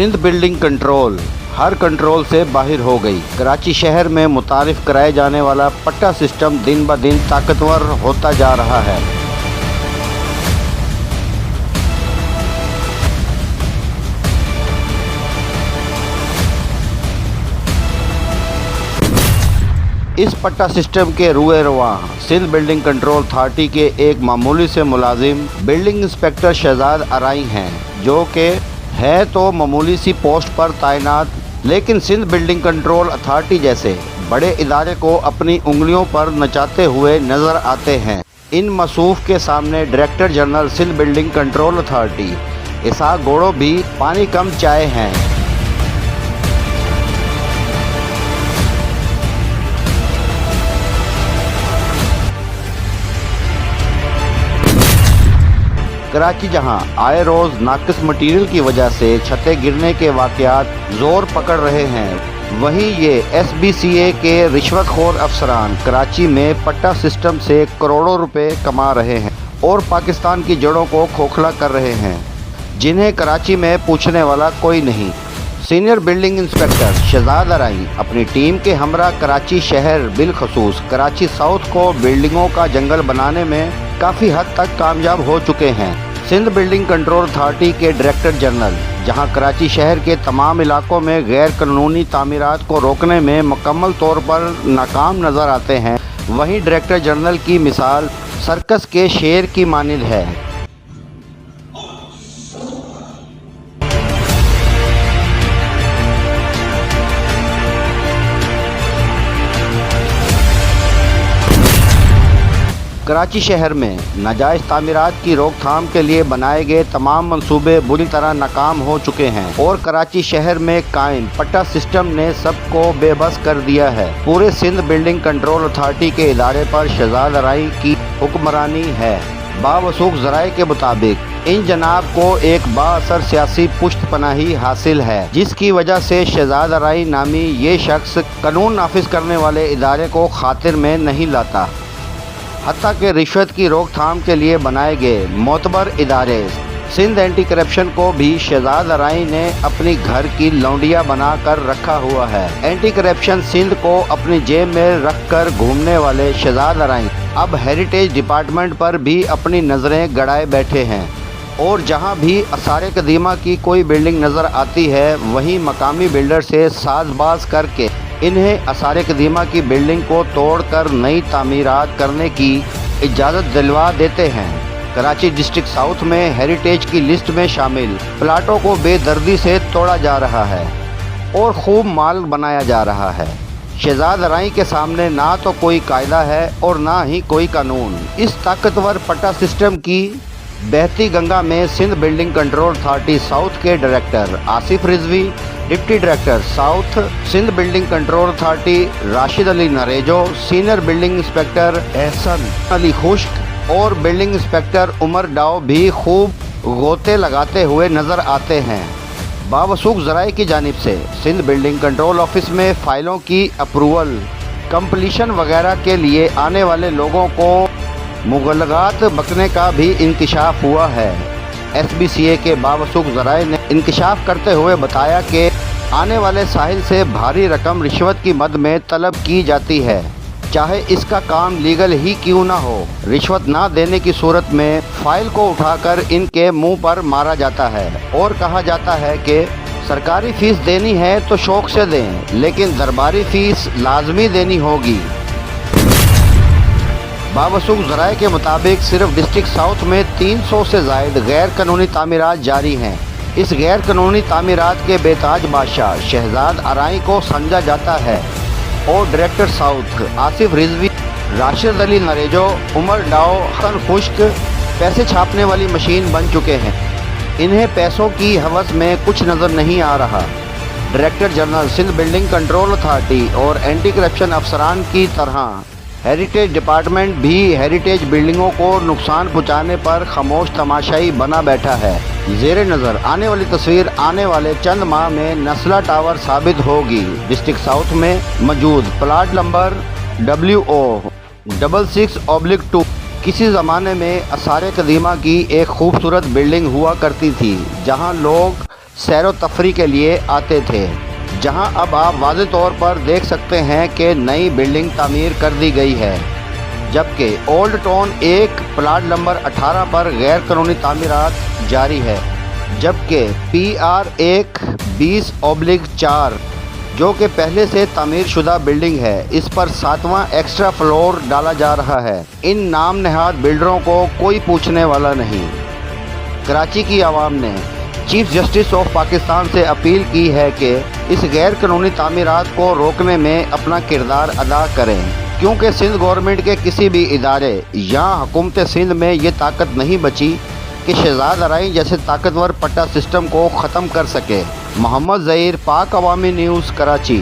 Sindh building control हर control से बाहर हो गई। कराची शहर में मुतारिफ कराए जाने वाला पट्टा सिस्टम दिन ब दिन ताकतवर होता जा रहा है। इस पट्टा सिस्टम के रुए रवां सिंध बिल्डिंग कंट्रोल अथॉरिटी के एक मामूली से मुलाजिम बिल्डिंग इंस्पेक्टर शहजाद अराई हैं, जो कि है तो मामूली सी पोस्ट पर तैनात, लेकिन सिंध बिल्डिंग कंट्रोल अथॉरिटी जैसे बड़े इदारे को अपनी उंगलियों पर नचाते हुए नजर आते हैं। इन मसूफ के सामने director general Sindh building control authority Ishaq गोड़ो भी पानी कम चाय हैं। कराची जहां आए रोज नाकिस मटीरियल की वजह से छतें गिरने के वाकयात जोर पकड़ रहे हैं, वहीं ये SBCA के रिश्वतखोर अफसरान कराची में पट्टा सिस्टम से करोड़ों रुपए कमा रहे हैं और पाकिस्तान की जड़ों को खोखला कर रहे हैं, जिन्हें कराची में पूछने वाला कोई नहीं। सीनियर बिल्डिंग इंस्पेक्टर शहजाद अराई अपनी टीम के हमरा कराची शहर बिलखसूस कराची साउथ को बिल्डिंगों का जंगल बनाने में काफ़ी हद तक कामयाब हो चुके हैं। सिंध बिल्डिंग कंट्रोल अथॉरिटी के डायरेक्टर जनरल जहां कराची शहर के तमाम इलाकों में गैर कानूनी तामीरात को रोकने में मुकम्मल तौर पर नाकाम नज़र आते हैं, वहीं डायरेक्टर जनरल की मिसाल सर्कस के शेर की मानिंद है। कराची शहर में नाजायज़ तामीरात की रोकथाम के लिए बनाए गए तमाम मंसूबे बुरी तरह नाकाम हो चुके हैं और कराची शहर में कायम पट्टा सिस्टम ने सबको बेबस कर दिया है। पूरे सिंध बिल्डिंग कंट्रोल अथॉरिटी के इदारे पर शहजाद अराई की हुक्मरानी है। बावसूख ज़राए के मुताबिक इन जनाब को एक बाअसर सियासी पुष्ट पनाही हासिल है, जिसकी वजह से शहजाद अराई नामी ये शख्स कानून नाफिज करने वाले इदारे को खातिर में नहीं लाता। हत्ता कि रिश्वत की रोकथाम के लिए बनाए गए मोतबर इदारे सिंध एंटी करप्शन को भी शहजाद अराई ने अपनी घर की लौंडिया बना कर रखा हुआ है। एंटी करप्शन सिंध को अपनी जेब में रख कर घूमने वाले शहजाद अराई अब हेरिटेज डिपार्टमेंट पर भी अपनी नज़रें गड़ाए बैठे हैं और जहां भी आसार कदीमा की कोई बिल्डिंग नज़र आती है, वहीं मकामी बिल्डर से साजबाज करके इन्हें आसार कदीमा की बिल्डिंग को तोड़कर नई तामीरात करने की इजाज़त दिलवा देते हैं। कराची डिस्ट्रिक्ट साउथ में हेरिटेज की लिस्ट में शामिल प्लाटों को बेदर्दी से तोड़ा जा रहा है और खूब माल बनाया जा रहा है। शहजाद अराई के सामने ना तो कोई कायदा है और ना ही कोई कानून। इस ताकतवर पट्टा सिस्टम की बहती गंगा में Sindh building control authority south के director Asif Rizvi, deputy director south Sindh building control authority Rashid Ali Narejo, senior building inspector Ahsan Ali Khushk और बिल्डिंग इंस्पेक्टर उमर डाओ भी खूब गोते लगाते हुए नज़र आते हैं। बावसूख ज़राए की जानिब से सिंध बिल्डिंग कंट्रोल ऑफिस में फ़ाइलों की अप्रूवल, कंप्लीशन वगैरह के लिए आने वाले लोगों को मुगलगात बकने का भी इंकशाफ हुआ है। SBCA के बावसूख ज़राए ने इंकशाफ करते हुए बताया कि आने वाले साहिल से भारी रकम रिश्वत की मद में तलब की जाती है, चाहे इसका काम लीगल ही क्यों ना हो। रिश्वत ना देने की सूरत में फ़ाइल को उठाकर इनके मुंह पर मारा जाता है और कहा जाता है कि सरकारी फ़ीस देनी है तो शौक़ से दें, लेकिन दरबारी फ़ीस लाजमी देनी होगी। बावसूख ज़राए के मुताबिक सिर्फ डिस्ट्रिक्ट साउथ में 300 से ज़ायद गैर कानूनी तामीरात जारी हैं। इस गैर कानूनी तामीरात के बेताज बादशाह शहजाद अराई को समझा जाता है और डायरेक्टर साउथ आसिफ रिजवी, राशिद अली नरेजो, उमर डाओ, हसन खुश्क पैसे छापने वाली मशीन बन चुके हैं। इन्हें पैसों की हवस में कुछ नज़र नहीं आ रहा। Director general Sindh building control authority और एंटी करप्शन अफसरान की तरह हेरिटेज डिपार्टमेंट भी हेरिटेज बिल्डिंगों को नुकसान पहुंचाने पर खामोश तमाशाई बना बैठा है। ज़ेरे नज़र आने वाली तस्वीर आने वाले चंद माह में नस्ला टावर साबित होगी। डिस्ट्रिक्ट साउथ में मौजूद प्लाट नंबर WO66/2 किसी ज़माने में आसार कदीमा की एक खूबसूरत बिल्डिंग हुआ करती थी, जहां लोग सैर व तफरी के लिए आते थे, जहां अब आप वाज़े तौर पर देख सकते हैं कि नई बिल्डिंग तामीर कर दी गई है, जबकि ओल्ड टाउन 1 प्लाट नंबर 18 पर गैर कानूनी तामीरात जारी है, जबकि PR 1 20/4 जो कि पहले से तामीर शुदा बिल्डिंग है, इस पर 7वां एक्स्ट्रा फ्लोर डाला जा रहा है। इन नाम नहाद बिल्डरों को कोई पूछने वाला नहीं। कराची की आवाम ने चीफ जस्टिस ऑफ पाकिस्तान से अपील की है कि इस गैर कानूनी तामीरात को रोकने में अपना किरदार अदा करें, क्योंकि सिंध गवर्नमेंट के किसी भी इदारे या हुकूमत सिंध में ये ताकत नहीं बची कि शहजाद अराई जैसे ताकतवर पट्टा सिस्टम को ख़त्म कर सके। मोहम्मद ज़हीर, पाक अवामी न्यूज़, कराची।